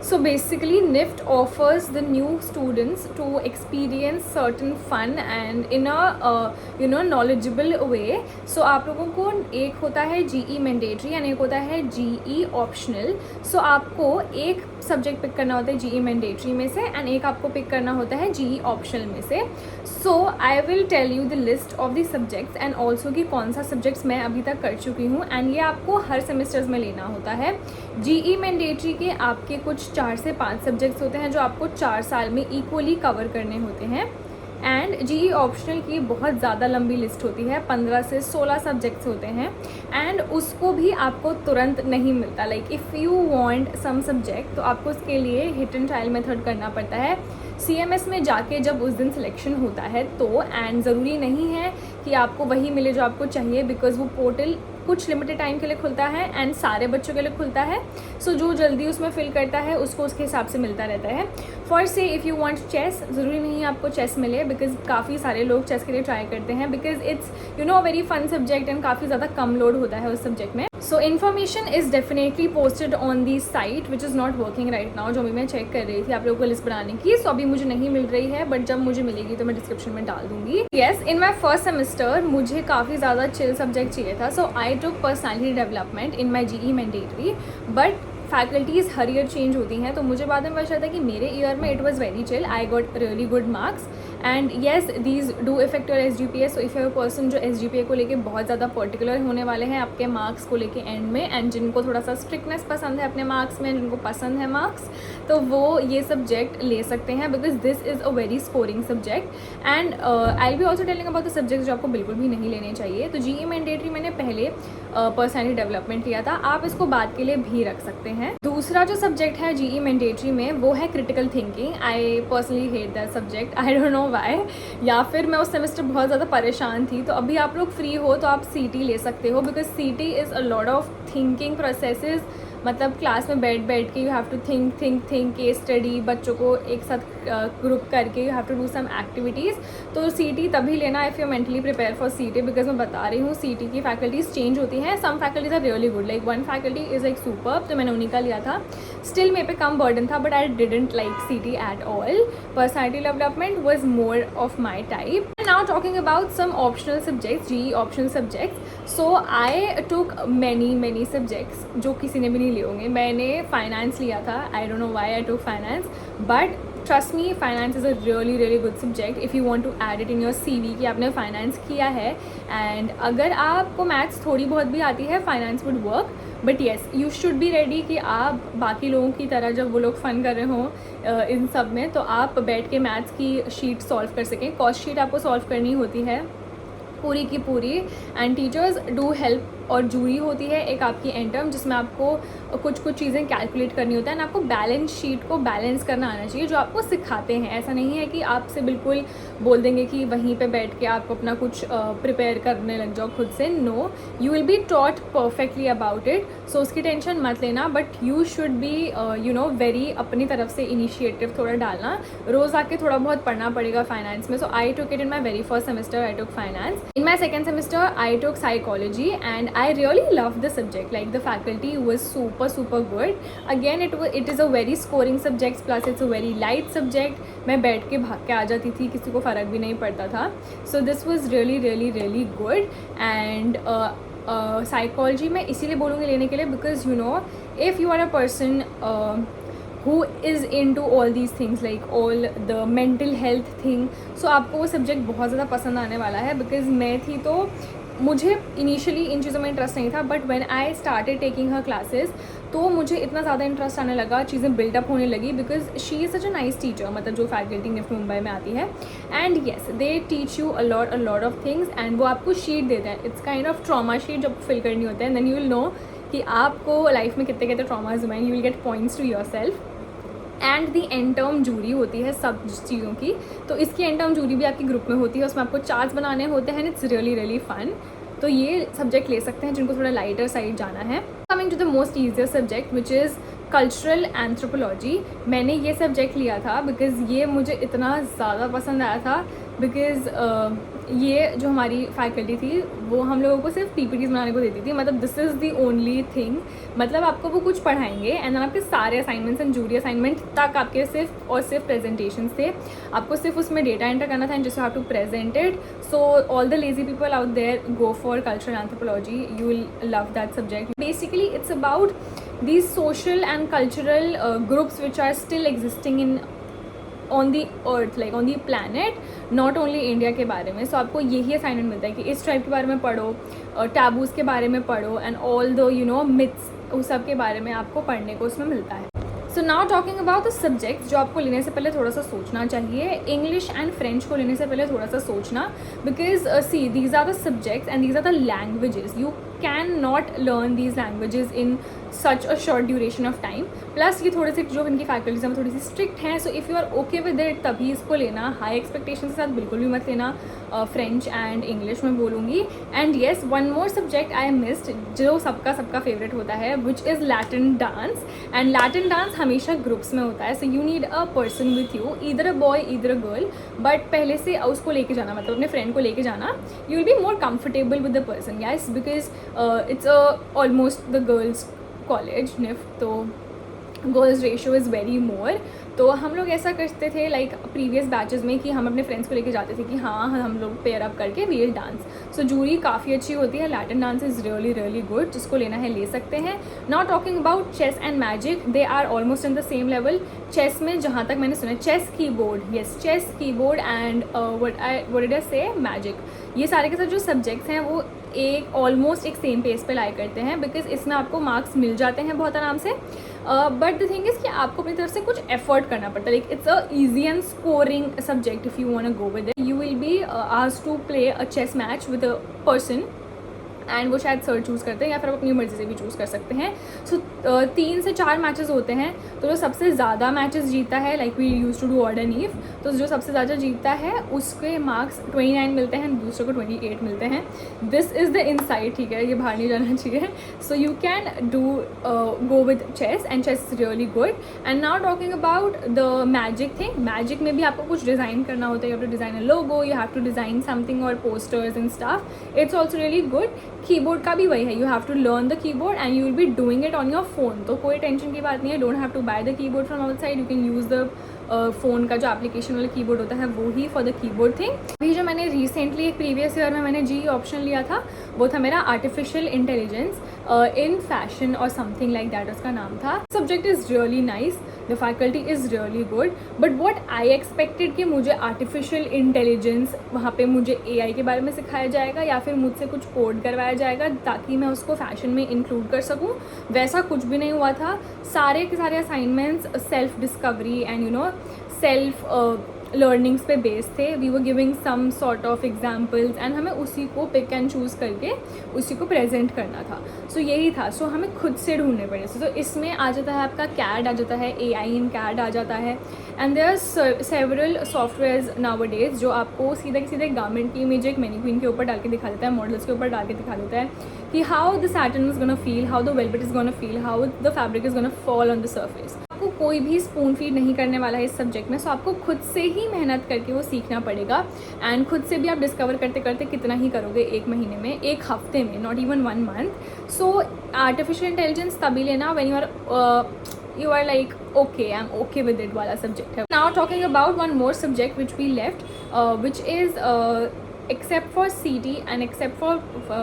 So basically, NIFT offers the new students to experience certain fun and in a knowledgeable way. So आप लोगों को एक होता है GE मैंडेटरी एंड एक होता है GE ऑप्शनल. सो आपको एक सब्जेक्ट पिक करना होता है GE मैंडेटरी में से एंड एक आपको पिक करना होता है GE ऑप्शनल में से. So I will tell you the list of the subjects and also कि कौन सा सब्जेक्ट्स मैं अभी तक कर चुकी हूँ एंड ये आपको हर सेमेस्टर्स में लेना होता है. GE मैंडेटरी के आपके कुछ 4 से 5 सब्जेक्ट्स होते हैं जो आपको 4 साल में इक्वली कवर करने होते हैं एंड GE ऑप्शनल की बहुत ज़्यादा लंबी लिस्ट होती है, 15 से 16 सब्जेक्ट्स होते हैं एंड उसको भी आपको तुरंत नहीं मिलता. Like if you want some subject तो आपको उसके लिए हिट एंड ट्रायल मेथड करना पड़ता है. CMS में जाके जब उस दिन सिलेक्शन होता है तो एंड ज़रूरी नहीं है कि आपको वही मिले जो आपको चाहिए बिकॉज वो पोर्टल कुछ लिमिटेड टाइम के लिए खुलता है एंड सारे बच्चों के लिए खुलता है. सो जो जल्दी उसमें फिल करता है उसको उसके हिसाब से मिलता रहता है. फॉर से इफ़ यू वांट चेस, ज़रूरी नहीं है आपको चेस मिले बिकॉज काफ़ी सारे लोग चेस के लिए ट्राई करते हैं because it's very fun subject and काफ़ी ज़्यादा कम लोड होता है उस सब्जेक्ट में. So information is definitely posted on the site which is not working right now, जो भी मैं चेक कर रही थी आप लोगों को लिस्ट बनाने की. सो अभी मुझे नहीं मिल रही है बट जब मुझे मिलेगी तो मैं डिस्क्रिप्शन में डाल दूंगी. Yes, in my first semester मुझे काफ़ी ज़्यादा चिल सब्जेक्ट चाहिए था. So I took personality development in my GE mandatory but faculties हर ईयर चेंज होती हैं तो मुझे बाद में पता था कि मेरे ईयर में it was very chill. I got really good marks and yes these do effect your SGPA. So if you person जो SGPA को लेके बहुत ज़्यादा पर्टिकुलर होने वाले हैं आपके मार्क्स को लेके एंड में एंड जिनको थोड़ा सा स्ट्रिक्टनेस पसंद है अपने मार्क्स में, जिनको पसंद है मार्क्स, तो वो ये सब्जेक्ट ले सकते हैं because this is a very scoring subject and I be also telling about the subject जो आपको बिल्कुल भी नहीं लेने चाहिए. तो GE मैंडेटरी मैंने पहले पर्सनैलिटी डेवलपमेंट लिया था, आप इसको बाद के लिए भी रख सकते हैं. दूसरा जो सब्जेक्ट है GE मैंडेटरी में वो है critical thinking. I personally hate that subject, I don't know why. या फिर मैं उस सेमेस्टर बहुत ज़्यादा परेशान थी. तो अभी आप लोग फ्री हो तो आप CT ले सकते हो because CT is a lot of thinking processes. मतलब क्लास में बैठ के you have to think case study, बच्चों को एक साथ ग्रुप करके you have to do some activities. तो CT तभी लेना if you mentally prepare for CT because मैं बता रही हूँ CT की फैकल्टीज़ चेंज होती हैं. Some faculties are really good, like one faculty is like super, तो मैंने उन्हीं का लिया था. स्टिल मेरे पे कम बर्डन था but I didn't like CT at all. Personality development was more of my type. Now talking about some optional subjects, GE optional subjects. So I took many subjects जो किसी ने भी नहीं लिए होंगे. मैंने फाइनेंस लिया था. I don't know why I took finance, but trust me, finance is a really good subject if you want to add it in your CV कि आपने फाइनेंस किया है. एंड अगर आपको मैथ्स थोड़ी बहुत भी आती है finance would work. But yes, you should be ready कि आप बाकी लोगों की तरह जब वो लोग फ़न कर रहे हों इन सब में तो आप बैठ के मैथ्स की शीट सॉल्व कर सकें. कॉस्ट शीट आपको सॉल्व करनी होती है पूरी की पूरी एंड टीचर्स डू हेल्प. और जूरी होती है एक आपकी एंड टर्म जिसमें आपको कुछ चीज़ें कैलकुलेट करनी होता है एंड आपको बैलेंस शीट को बैलेंस करना आना चाहिए जो आपको सिखाते हैं. ऐसा नहीं है कि आपसे बिल्कुल बोल देंगे कि वहीं पे बैठ के आप अपना कुछ प्रिपेयर करने लग जाओ खुद से. No, you will be taught perfectly about it. So उसकी टेंशन मत लेना but you should be very अपनी तरफ से इनिशिएटिव थोड़ा डालना. रोज़ आके थोड़ा बहुत पढ़ना पड़ेगा फाइनेंस में. So I took it in my very first semester. I took finance. In my second semester, I took psychology and I really loved the subject. Like the faculty was super good. Again, it is a very scoring subject plus it's a very light subject. मैं बैठ के भाग के आ जाती थी, किसी को फ़र्क भी नहीं पड़ता था. So this was really good. And psychology मैं इसीलिए बोलूँगी लेने के लिए because if you are a person who is into all these things like all the mental health thing, so आपको वो सब्जेक्ट बहुत ज़्यादा पसंद आने वाला है. बिकॉज मैं थी तो मुझे इनिशियली इन चीज़ों में इंटरेस्ट नहीं था but when I started taking her classes तो मुझे इतना ज़्यादा इंटरेस्ट आने लगा, चीज़ें बिल्डअप होने लगी because she is such a nice teacher. मतलब जो फैकल्टी निफ्ट मुंबई में आती है and yes they teach you a lot of things and वो आपको शीट देते हैं. It's kind of trauma sheet जो फिल करनी होता है. देन यू विल नो कि आपको लाइफ में कितने ट्रॉमाज हुए हैं. You will get points to yourself. And the end term jury होती है सब चीज़ों की. तो इसकी एंड टर्म जूरी भी आपके ग्रुप में होती है. उसमें आपको चार्ट्स बनाने होते हैं. It's really fun. तो ये सब्जेक्ट ले सकते हैं जिनको थोड़ा लाइटर साइड जाना है. Coming to the most easier subject which is cultural anthropology. मैंने ये सब्जेक्ट लिया था बिकॉज़ ये मुझे इतना ज़्यादा पसंद आया था बिकॉज़ ये जो हमारी फैकल्टी थी वो हम लोगों को सिर्फ पीपीटीज बनाने को देती थी, मतलब this is the only thing. मतलब आपको वो कुछ पढ़ाएंगे एंड आपके सारे असाइनमेंट्स एंड जूरी असाइनमेंट तक आपके सिर्फ और सिर्फ प्रेजेंटेशंस थे। आपको सिर्फ उसमें डेटा एंटर करना था and just have to present it. So all the lazy people out there, go for cultural anthropology, you will love that subject. Basically it's about these social and cultural groups which are still existing in on the earth, like on the planet, not only India के बारे में। सो आपको यही assignment मिलता है कि इस tribe के बारे में पढ़ो, टैबूज़ के बारे में पढ़ो एंड ऑल द मिथ्स, उस सब के बारे में आपको पढ़ने को उसमें मिलता है। So now talking about the subjects जो आपको लेने से पहले थोड़ा सा सोचना चाहिए। इंग्लिश एंड फ्रेंच को लेने से पहले थोड़ा सा सोचना, because see these are the subjects and these are the languages. You can not learn these languages in such a short duration of time. Plus ये थोड़े से जो इनकी फैकल्टीज हैं थोड़ी सी स्ट्रिक्ट हैं, so if you are okay with it तभी इसको लेना। हाई एक्सपेक्टेशन के साथ बिल्कुल भी मत लेना। फ्रेंच एंड इंग्लिश में बोलूँगी। And yes, one more subject I missed जो सबका फेवरेट होता है, which is Latin dance. And Latin dance हमेशा ग्रुप्स में होता है, so you need a person with you, either a boy either a girl, but पहले से उसको लेके जाना, मतलब अपने फ्रेंड को लेके जाना। You will be more comfortable with the person, yes, because it's almost the girls college NIFT, तो girls ratio is very more. तो हम लोग ऐसा करते थे लाइक प्रीवियस बैचेस में कि हम अपने फ्रेंड्स को लेके जाते थे कि हाँ हम लोग पेयर अप करके वील डांस। सो जूरी काफ़ी अच्छी होती है, Latin dance is really really good, जिसको लेना है ले सकते हैं। Now talking about chess and magic, they are almost in the same level. Chess में जहाँ तक मैंने सुना, chess keyboard, yes chess keyboard and what did I say, magic, ये सारे के साथ जो सब्जेक्ट्स हैं वो एक ऑलमोस्ट एक सेम पेज पे लाई करते हैं, बिकॉज इसमें आपको मार्क्स मिल जाते हैं बहुत आराम से। बट द थिंग इज़ कि आपको अपनी तरफ से कुछ एफर्ट करना पड़ता है। Like it's a easy and scoring subject if you want to go with it. You will be asked to play a chess match with a person and वो शायद सर चूज़ करते हैं या फिर आप अपनी मर्ज़ी से भी चूज़ कर सकते हैं। सो 3 से 4 मैचेस होते हैं, तो जो सबसे ज़्यादा मैचेस जीता है, like we use to do odd and even, तो जो सबसे ज़्यादा जीतता है उसके मार्क्स 29 मिलते हैं, दूसरे को 28 मिलते हैं। दिस इज़ द इनसाइट, ठीक है, ये बाहर नहीं जाना चाहिए। So you can do go with chess and chess is really good. And now talking about the magic thing, magic में भी आपको कुछ डिज़ाइन करना होता है। You have to design a logo, you have to design something और posters and stuff, it's also really good. Keyboard का भी वही है, you have to learn the keyboard and you will be doing it on your phone, तो कोई tension की बात नहीं है। Don't have to buy the keyboard from outside, you can use the phone का जो एप्लीकेशन वाला कीबोर्ड होता है वो ही फॉर द कीबोर्ड थिंग। अभी जो मैंने रिसेंटली एक प्रीवियस ईयर में मैंने जी ऑप्शन लिया था, वो था मेरा आर्टिफिशियल इंटेलिजेंस इन फैशन और समथिंग लाइक दैट उसका नाम था। Subject is really nice, the faculty is really good, but what I expected कि मुझे आर्टिफिशियल इंटेलिजेंस वहाँ पे मुझे AI के बारे में सिखाया जाएगा या फिर मुझसे कुछ कोड करवाया जाएगा ताकि मैं उसको फैशन में इंक्लूड कर सकूँ, वैसा कुछ भी नहीं हुआ था। सारे के सारे assignments self discovery and self learnings पे बेस थे। We were giving some sort of examples and हमें उसी को पिक एंड चूज़ करके उसी को प्रेजेंट करना था। सो यही था। सो हमें खुद से ढूंढने पड़े। सो इसमें आ जाता है आपका CAD आ जाता है, AI इन CAD आ जाता है, and there are several softwares nowadays जो आपको सीधे सीधे गारमेंट की इमेज एक मैनीक्वीन के ऊपर डाल के दिखा देता है, मॉडल्स के ऊपर डाल के दिखा देता है कि how the satin is gonna feel, how the velvet is gonna feel, how the fabric is gonna fall on the surface. आपको कोई भी स्पून फीड नहीं करने वाला है इस सब्जेक्ट में, सो आपको खुद से ही मेहनत करके वो सीखना पड़ेगा। एंड खुद से भी आप डिस्कवर करते करते कितना ही करोगे, 1 महीने में, 1 हफ्ते में, not even 1 month. So artificial intelligence तभी लेना when you are like okay, I'm okay with it वाला सब्जेक्ट है। Now talking about one more subject which we left, which is except for CT and except for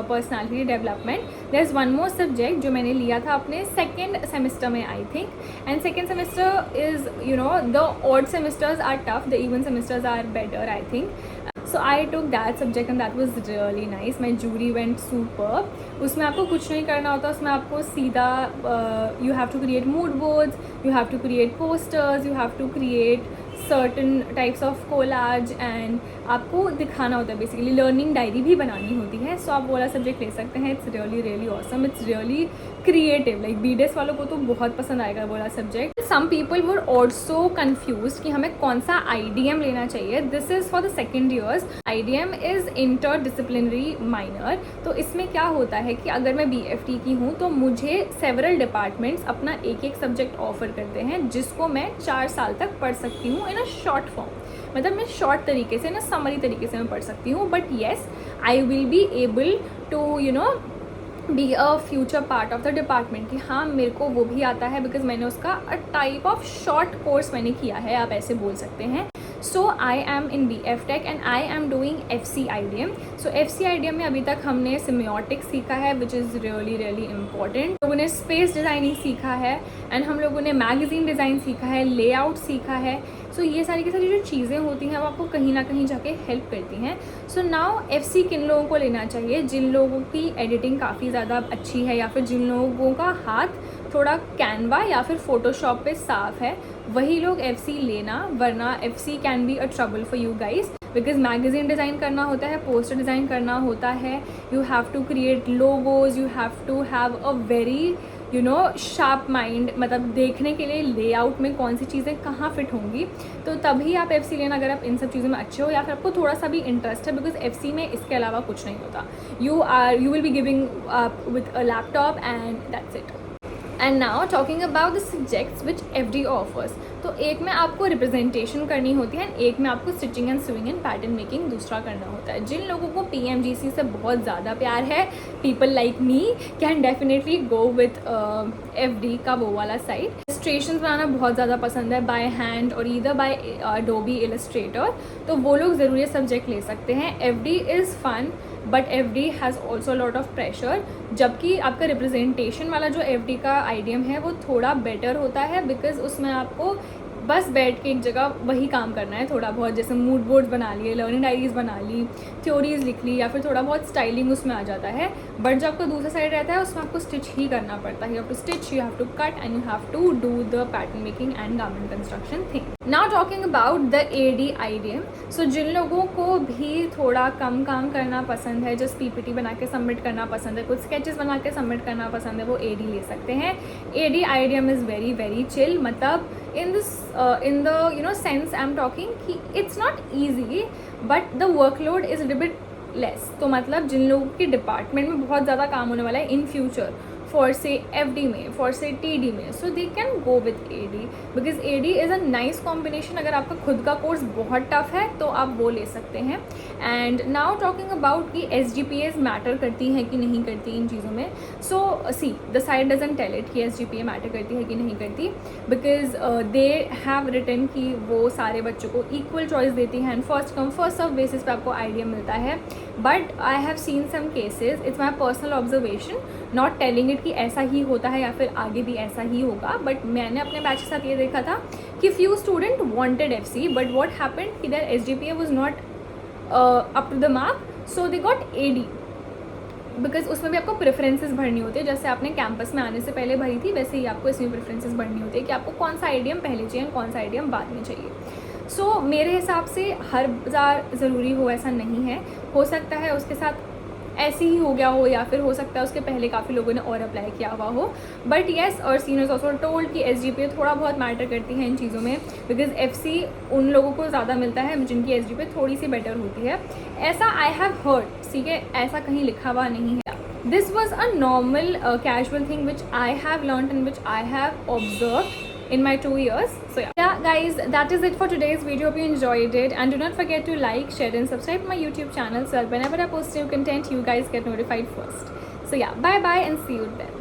personality development, there's one more subject जो मैंने लिया था अपने second semester में I think, and second semester is the odd semesters are tough, the even semesters are better I think. So I took that subject and that was really nice. My jury went superb. उसमें आपको कुछ नहीं करना होता, उसमें आपको सीधा you have to create mood boards, you have to create posters, you have to create certain types of collage and आपको दिखाना होता है बेसिकली। लर्निंग डायरी भी बनानी होती है। सो आप वो वाला सब्जेक्ट ले सकते हैं। It's really really awesome, it's really creative, like BDS वालों को तो बहुत पसंद आएगा वो वाला subject. some people were also confused कि हमें कौन सा IDM लेना चाहिए. This is for the second years. IDM is interdisciplinary minor. तो इसमें क्या होता है कि अगर मैं BFT की हूँ तो मुझे several departments अपना एक एक सब्जेक्ट ऑफर करते हैं जिसको मैं 4 साल तक पढ़ सकती हूँ इन अ शॉर्ट फॉर्म. मतलब मैं शॉर्ट तरीके से ना समरी तरीके से मैं पढ़ सकती हूँ. But yes, I will be able to be a future part of the department. कि हाँ मेरे को वो भी आता है बिकॉज मैंने उसका a type of short course मैंने किया है, आप ऐसे बोल सकते हैं. So I am in BF Tech and I am doing FC IDM. So FC IDM में अभी तक हमने सिम्योटिक्स सीखा है which is really really important. लोगों ने स्पेस डिज़ाइनिंग सीखा है एंड हम लोगों ने मैगज़ीन डिज़ाइन सीखा है, लेआउट सीखा है. सो ये सारी की सारी जो चीज़ें होती हैं वो आपको कहीं ना कहीं जाके हेल्प करती हैं. सो नाउ FC किन लोगों को लेना चाहिए? जिन लोगों की एडिटिंग काफ़ी ज़्यादा अच्छी है या फिर जिन लोगों का हाथ थोड़ा कैनवा या फिर फोटोशॉप पे साफ है, वही लोग FC लेना. वरना FC can be a trouble for you guys because magazine design करना होता है, पोस्टर डिज़ाइन करना होता है. You have to create logos, you have to have a very sharp mind. मतलब देखने के लिए लेआउट में कौन सी चीज़ें कहाँ फिट होंगी. तो तभी आप FC लेना अगर आप इन सब चीज़ों में अच्छे हो या फिर आपको थोड़ा सा भी इंटरेस्ट है. बिकॉज FC में इसके अलावा कुछ नहीं होता. You will be giving with a laptop and that's it. And now talking about the subjects which FD offers. तो एक में आपको रिप्रेजेंटेशन करनी होती है, एक में आपको stitching and swing and pattern making दूसरा करना होता है. जिन लोगों को PMGC से बहुत ज़्यादा प्यार है, people like me can definitely go with FD का वो वाला साइड. इलस्ट्रेशन बनाना बहुत ज़्यादा पसंद है बाय हैंड और ईदर बाय Adobe Illustrator, तो वो लोग ज़रूर ये सब्जेक्ट ले सकते हैं. FD is fun but FD has also lot of pressure. जबकि आपका रिप्रेजेंटेशन वाला जो FD का IDM है वो थोड़ा बेटर होता है बिकॉज उसमें आपको बस बैठ के एक जगह वही काम करना है. थोड़ा बहुत जैसे मूड बोर्ड्स बना लिए, लर्निंग डायरीज बना ली, थ्योरीज लिख ली या फिर थोड़ा बहुत स्टाइलिंग उसमें आ जाता है. बट जब आपका दूसरा साइड रहता है उसमें आपको स्टिच ही करना पड़ता है. You have to stitch, you have to cut and you have to do the pattern making and garment construction thing. Now talking about the AD IDM. सो जिन लोगों को भी थोड़ा कम काम करना पसंद है, जस्ट PPT बना के सबमिट करना पसंद है, कुछ स्केचेस बना के सबमिट करना पसंद है, वो AD ले सकते हैं. AD IDM is very very chill. मतलब in the sense I'm talking कि it's not easy but the workload is a little bit less. तो मतलब जिन लोगों के डिपार्टमेंट में बहुत ज़्यादा काम होने वाला है in future for say FD में, फॉर से TD में, so they can go with AD because AD is a nice combination. अगर आपका खुद का कोर्स बहुत टफ है तो आप वो ले सकते हैं. एंड नाउ टॉकिंग अबाउट कि SGPAs मैटर करती हैं कि नहीं करती इन चीज़ों में. So see the site doesn't tell it कि SGPA मैटर करती है कि नहीं करती बिकॉज दे हैव रिटन कि वो सारे बच्चों को इक्वल चॉइस देती हैं and first come first serve basis पे आपको IDM मिलता है. But I have seen some cases, it's my personal observation, not telling it कि ऐसा ही होता है या फिर आगे भी ऐसा ही होगा. बट मैंने अपने बैच के साथ ये देखा था कि few student wanted FC but what happened कि their SGPA was not up to the mark, so they got AD because उसमें भी आपको प्रेफरेंसेस भरनी होती है. जैसे आपने कैंपस में आने से पहले भरी थी वैसे ही आपको इसमें प्रेफरेंसेस भरनी होती है कि आपको कौन सा IDM पहले चाहिए कौन सा IDM बाद में चाहिए. सो मेरे हिसाब से हर बार ज़रूरी हो ऐसा नहीं है. हो सकता है उसके साथ ऐसे ही हो गया हो या फिर हो सकता है उसके पहले काफ़ी लोगों ने और अप्लाई किया हुआ हो. बट येस, और सीनियर्स ऑल्सो टोल्ड कि SGPA थोड़ा बहुत मैटर करती है इन चीज़ों में बिकॉज FC उन लोगों को ज़्यादा मिलता है जिनकी SGPA थोड़ी सी बेटर होती है. ऐसा आई हैव हर्ड, ठीक है, ऐसा कहीं लिखा हुआ नहीं है. This was a normal casual thing which I have learned and which I have observed in my 2 years. So yeah guys, that is it for today's video. Hope you enjoyed it and do not forget to like, share and subscribe to my YouTube channel so that whenever I post new content you guys get notified first. So yeah, bye bye and see you then.